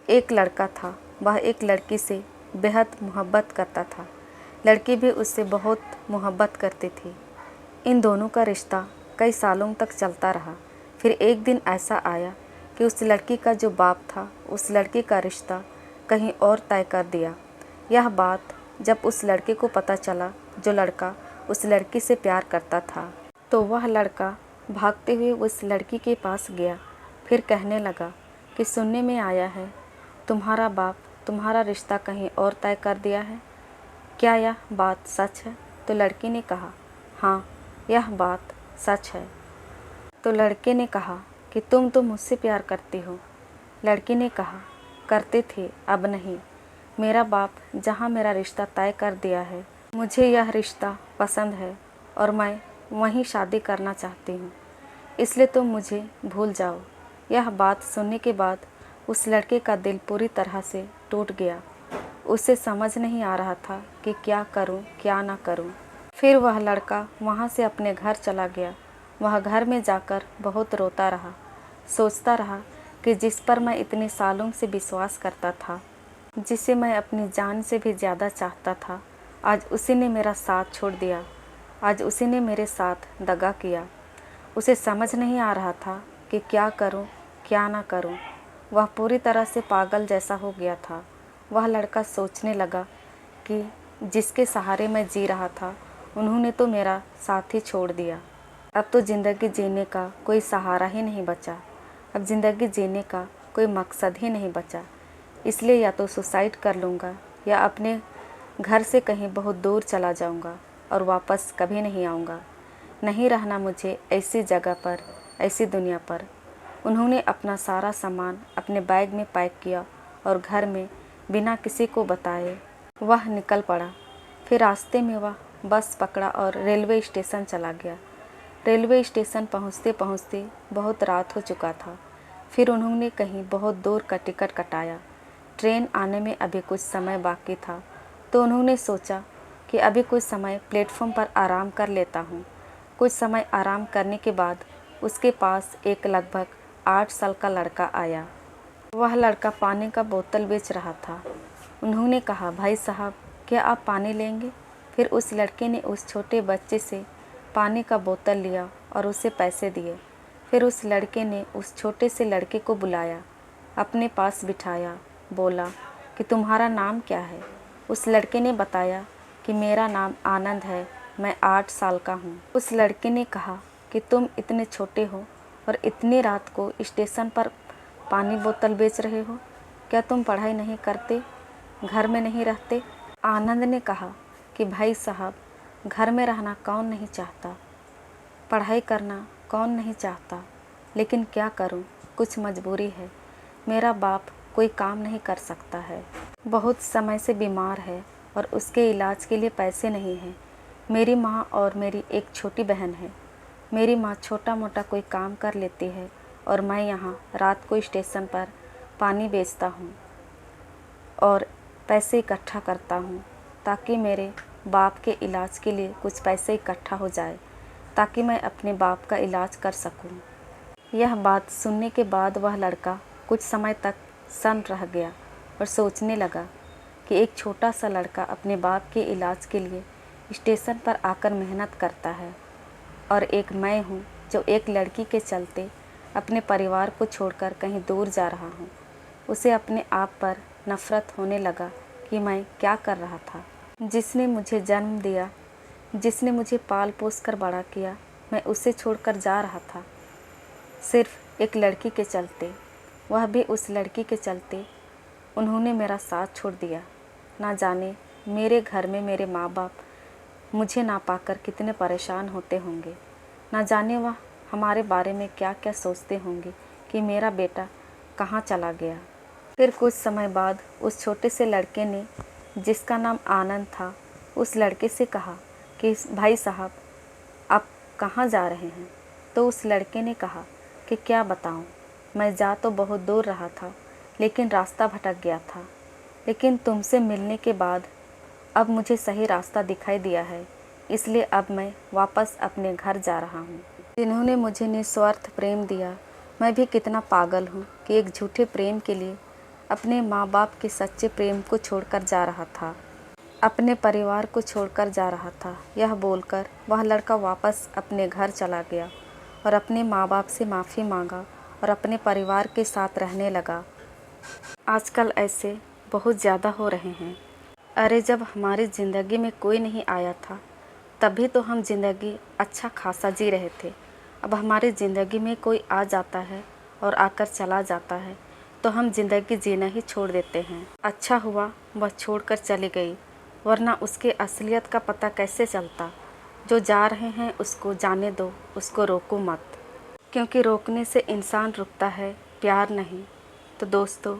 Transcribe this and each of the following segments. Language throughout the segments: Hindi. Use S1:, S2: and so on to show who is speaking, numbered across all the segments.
S1: एक लड़का था, वह एक लड़की से बेहद मोहब्बत करता था। लड़की भी उससे बहुत मोहब्बत करती थी। इन दोनों का रिश्ता कई सालों तक चलता रहा। फिर एक दिन ऐसा आया कि उस लड़की का जो बाप था उस लड़की का रिश्ता कहीं और तय कर दिया। यह बात जब उस लड़के को पता चला जो लड़का उस लड़की से प्यार करता था, तो वह लड़का भागते हुए उस लड़की के पास गया। फिर कहने लगा कि सुनने में आया है तुम्हारा बाप तुम्हारा रिश्ता कहीं और तय कर दिया है, क्या यह बात सच है? तो लड़की ने कहा, हाँ यह बात सच है। तो लड़के ने कहा कि तुम तो मुझसे प्यार करती हो। लड़की ने कहा, करते थे, अब नहीं। मेरा बाप जहाँ मेरा रिश्ता तय कर दिया है, मुझे यह रिश्ता पसंद है और मैं वहीं शादी करना चाहती हूँ, इसलिए तुम मुझे भूल जाओ। यह बात सुनने के बाद उस लड़के का दिल पूरी तरह से टूट गया। उसे समझ नहीं आ रहा था कि क्या करूं, क्या ना करूं। फिर वह लड़का वहां से अपने घर चला गया। वह घर में जाकर बहुत रोता रहा, सोचता रहा कि जिस पर मैं इतने सालों से विश्वास करता था, जिसे मैं अपनी जान से भी ज़्यादा चाहता था, आज उसी ने मेरा साथ छोड़ दिया। आज उसी ने मेरे साथ दगा किया। उसे समझ नहीं आ रहा था कि क्या करूं, क्या ना करूं। वह पूरी तरह से पागल जैसा हो गया था। वह लड़का सोचने लगा कि जिसके सहारे मैं जी रहा था उन्होंने तो मेरा साथ ही छोड़ दिया। अब तो ज़िंदगी जीने का कोई सहारा ही नहीं बचा। अब ज़िंदगी जीने का कोई मकसद ही नहीं बचा। इसलिए या तो सुसाइड कर लूँगा या अपने घर से कहीं बहुत दूर चला जाऊँगा और वापस कभी नहीं आऊँगा। नहीं रहना मुझे ऐसी जगह पर, ऐसी दुनिया पर। उन्होंने अपना सारा सामान अपने बैग में पैक किया और घर में बिना किसी को बताए वह निकल पड़ा। फिर रास्ते में वह बस पकड़ा और रेलवे स्टेशन चला गया। रेलवे स्टेशन पहुंचते पहुंचते बहुत रात हो चुका था। फिर उन्होंने कहीं बहुत दूर का टिकट कटाया। ट्रेन आने में अभी कुछ समय बाकी था, तो उन्होंने सोचा कि अभी कुछ समय प्लेटफॉर्म पर आराम कर लेता हूँ। कुछ समय आराम करने के बाद उसके पास एक लगभग 8 साल का लड़का आया। वह लड़का पानी का बोतल बेच रहा था। उन्होंने कहा, भाई साहब क्या आप पानी लेंगे? फिर उस लड़के ने उस छोटे बच्चे से पानी का बोतल लिया और उसे पैसे दिए। फिर उस लड़के ने उस छोटे से लड़के को बुलाया, अपने पास बिठाया, बोला कि तुम्हारा नाम क्या है? उस लड़के ने बताया कि मेरा नाम आनंद है, मैं 8 साल का हूँ। उस लड़के ने कहा कि तुम इतने छोटे हो और इतनी रात को स्टेशन पर पानी बोतल बेच रहे हो, क्या तुम पढ़ाई नहीं करते, घर में नहीं रहते? आनंद ने कहा कि भाई साहब घर में रहना कौन नहीं चाहता, पढ़ाई करना कौन नहीं चाहता, लेकिन क्या करूं, कुछ मजबूरी है। मेरा बाप कोई काम नहीं कर सकता है, बहुत समय से बीमार है और उसके इलाज के लिए पैसे नहीं हैं। मेरी माँ और मेरी एक छोटी बहन है। मेरी माँ छोटा मोटा कोई काम कर लेती है और मैं यहाँ रात को स्टेशन पर पानी बेचता हूँ और पैसे इकट्ठा करता हूँ ताकि मेरे बाप के इलाज के लिए कुछ पैसे इकट्ठा हो जाए, ताकि मैं अपने बाप का इलाज कर सकूँ। यह बात सुनने के बाद वह लड़का कुछ समय तक सन्न रह गया और सोचने लगा कि एक छोटा सा लड़का अपने बाप के इलाज के लिए स्टेशन पर आकर मेहनत करता है और एक मैं हूँ जो एक लड़की के चलते अपने परिवार को छोड़कर कहीं दूर जा रहा हूँ। उसे अपने आप पर नफ़रत होने लगा कि मैं क्या कर रहा था। जिसने मुझे जन्म दिया, जिसने मुझे पाल पोस कर बड़ा किया, मैं उसे छोड़कर जा रहा था सिर्फ एक लड़की के चलते। वह भी उस लड़की के चलते उन्होंने मेरा साथ छोड़ दिया। ना जाने मेरे घर में मेरे माँ बाप मुझे ना पाकर कितने परेशान होते होंगे। ना जाने वह हमारे बारे में क्या क्या सोचते होंगे कि मेरा बेटा कहाँ चला गया। फिर कुछ समय बाद उस छोटे से लड़के ने, जिसका नाम आनंद था, उस लड़के से कहा कि भाई साहब आप कहाँ जा रहे हैं? तो उस लड़के ने कहा कि क्या बताऊँ, मैं जा तो बहुत दूर रहा था लेकिन रास्ता भटक गया था, लेकिन तुमसे मिलने के बाद अब मुझे सही रास्ता दिखाई दिया है, इसलिए अब मैं वापस अपने घर जा रहा हूँ। जिन्होंने मुझे निस्वार्थ प्रेम दिया, मैं भी कितना पागल हूँ कि एक झूठे प्रेम के लिए अपने माँ बाप के सच्चे प्रेम को छोड़कर जा रहा था, अपने परिवार को छोड़कर जा रहा था। यह बोलकर वह लड़का वापस अपने घर चला गया और अपने माँ बाप से माफ़ी मांगा और अपने परिवार के साथ रहने लगा। आजकल ऐसे बहुत ज़्यादा हो रहे हैं। अरे जब हमारी ज़िंदगी में कोई नहीं आया था तभी तो हम ज़िंदगी अच्छा खासा जी रहे थे। अब हमारी ज़िंदगी में कोई आ जाता है और आकर चला जाता है तो हम ज़िंदगी जीना ही छोड़ देते हैं। अच्छा हुआ वह छोड़कर चली गई, वरना उसके असलियत का पता कैसे चलता। जो जा रहे हैं उसको जाने दो, उसको रोको मत, क्योंकि रोकने से इंसान रुकता है, प्यार नहीं। तो दोस्तों,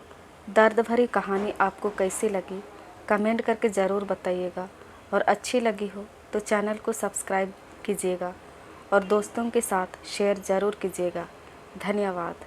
S1: दर्द भरी कहानी आपको कैसी लगी कमेंट करके ज़रूर बताइएगा, और अच्छी लगी हो तो चैनल को सब्सक्राइब कीजिएगा और दोस्तों के साथ शेयर ज़रूर कीजिएगा। धन्यवाद।